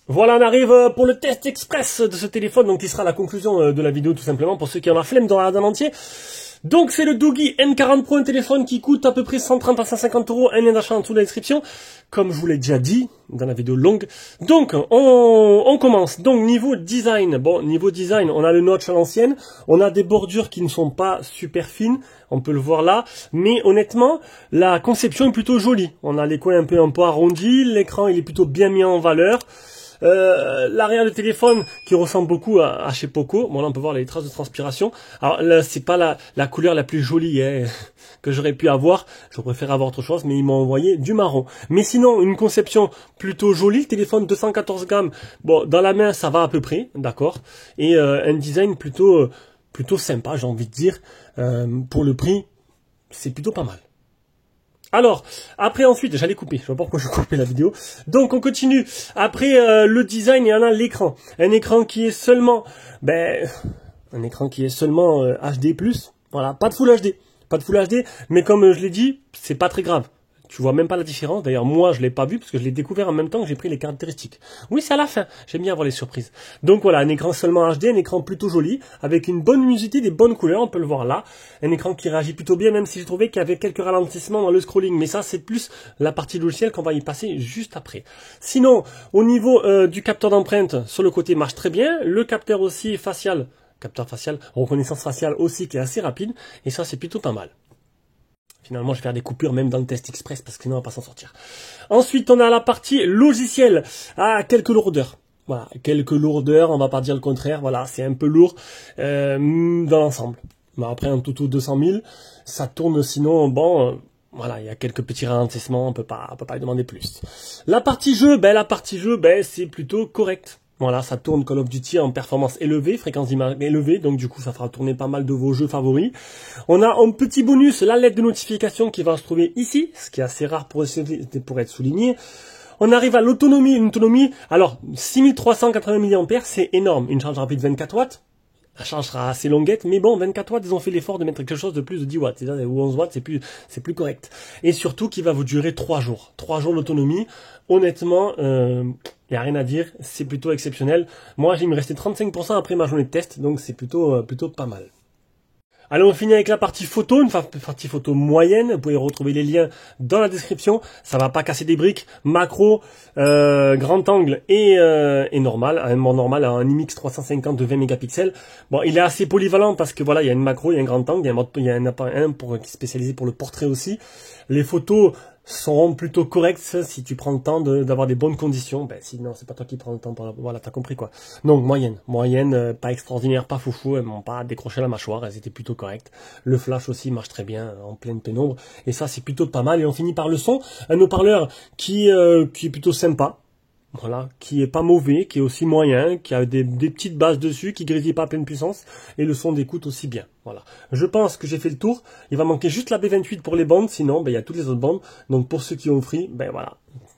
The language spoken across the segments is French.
Voilà, on arrive pour le test express de ce téléphone, donc qui sera la conclusion de la vidéo tout simplement, pour ceux qui en ont la flemme de regarder en entier. Donc c'est le Doogee N40 Pro, un téléphone qui coûte à peu près 130 à 150 €, un lien d'achat en dessous de la description, comme je vous l'ai déjà dit dans la vidéo longue. Donc on commence. Donc niveau design, bon niveau design, on a le notch à l'ancienne, on a des bordures qui ne sont pas super fines, on peut le voir là, mais honnêtement la conception est plutôt jolie. On a les coins un peu arrondis, l'écran il est plutôt bien mis en valeur. L'arrière du téléphone qui ressemble beaucoup à chez Poco. Bon là on peut voir les traces de transpiration. Alors là c'est pas la couleur la plus jolie que j'aurais pu avoir. Je préfère avoir autre chose, mais ils m'ont envoyé du marron. Mais sinon une conception plutôt jolie. Téléphone 214 grammes. Bon dans la main ça va à peu près, d'accord. Et un design plutôt sympa, j'ai envie de dire. Pour le prix, c'est plutôt pas mal. Alors, après ensuite, j'allais couper, je vois pas pourquoi je coupais la vidéo. Donc on continue. Après le design, il y en a l'écran. Un écran qui est seulement, HD+, voilà, pas de Full HD. Pas de Full HD, mais comme je l'ai dit, c'est pas très grave. Tu vois même pas la différence. D'ailleurs, moi, je l'ai pas vu parce que je l'ai découvert en même temps que j'ai pris les caractéristiques. Oui, c'est à la fin. J'aime bien avoir les surprises. Donc voilà, un écran seulement HD, un écran plutôt joli, avec une bonne luminosité, des bonnes couleurs, on peut le voir là. Un écran qui réagit plutôt bien, même si j'ai trouvé qu'il y avait quelques ralentissements dans le scrolling. Mais ça, c'est plus la partie logicielle qu'on va y passer juste après. Sinon, au niveau du capteur d'empreinte, sur le côté marche très bien. Le capteur aussi facial, reconnaissance faciale aussi qui est assez rapide. Et ça, c'est plutôt pas mal. Finalement, je vais faire des coupures même dans le test express parce que sinon on va pas s'en sortir. Ensuite, on a la partie logicielle. Ah, quelques lourdeurs. Voilà, quelques lourdeurs, on va pas dire le contraire. Voilà, c'est un peu lourd dans l'ensemble. Mais après, un toutou 200 000, ça tourne sinon, bon... voilà, il y a quelques petits ralentissements, on peut pas y demander plus. La partie jeu, c'est plutôt correct. Voilà, ça tourne Call of Duty en performance élevée, fréquence d'image élevée, donc du coup ça fera tourner pas mal de vos jeux favoris. On a un petit bonus, la lettre de notification qui va se trouver ici, ce qui est assez rare pour être souligné. On arrive à l'autonomie, alors 6380 mAh, c'est énorme, une charge rapide 24 watts. La charge sera assez longuette, mais bon, 24 watts, ils ont fait l'effort de mettre quelque chose de plus de 10 watts. C'est-à-dire, ou 11 watts, c'est plus correct. Et surtout, qui va vous durer 3 jours. 3 jours d'autonomie. Honnêtement, il n'y a rien à dire. C'est plutôt exceptionnel. Moi, il me restait 35% après ma journée de test, donc c'est plutôt pas mal. Allez, on finit avec la partie photo, une partie photo moyenne. Vous pouvez retrouver les liens dans la description. Ça va pas casser des briques. Macro, grand angle et normal. Un normal, un IMX 350 de 20 mégapixels. Bon, il est assez polyvalent parce que voilà, il y a une macro, il y a un grand angle, il y a un appareil qui est spécialisé pour le portrait aussi. Les photos seront plutôt correctes si tu prends le temps d'avoir des bonnes conditions. Ben sinon c'est pas toi qui prends le temps voilà, t'as compris quoi. Donc moyenne, pas extraordinaire, pas foufou, elles m'ont pas décroché la mâchoire, elles étaient plutôt correctes. Le flash aussi marche très bien en pleine pénombre et ça c'est plutôt pas mal. Et on finit par le son, un haut-parleur qui est plutôt sympa. Voilà, qui est pas mauvais, qui est aussi moyen, qui a des petites bases dessus, qui grésille pas à pleine puissance, et le son d'écoute aussi bien. Voilà. Je pense que j'ai fait le tour. Il va manquer juste la B28 pour les bandes, sinon, il y a toutes les autres bandes. Donc pour ceux qui ont free, voilà,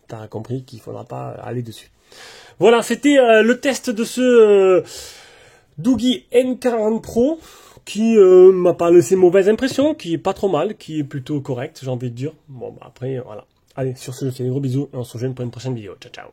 t'as compris qu'il faudra pas aller dessus. Voilà, c'était le test de ce Doogee N40 Pro, qui m'a pas laissé mauvaise impression, qui est pas trop mal, qui est plutôt correct, j'ai envie de dire. Bon, après, voilà. Allez, sur ce, je vous fais des gros bisous, et on se rejoint pour une prochaine vidéo. Ciao, ciao.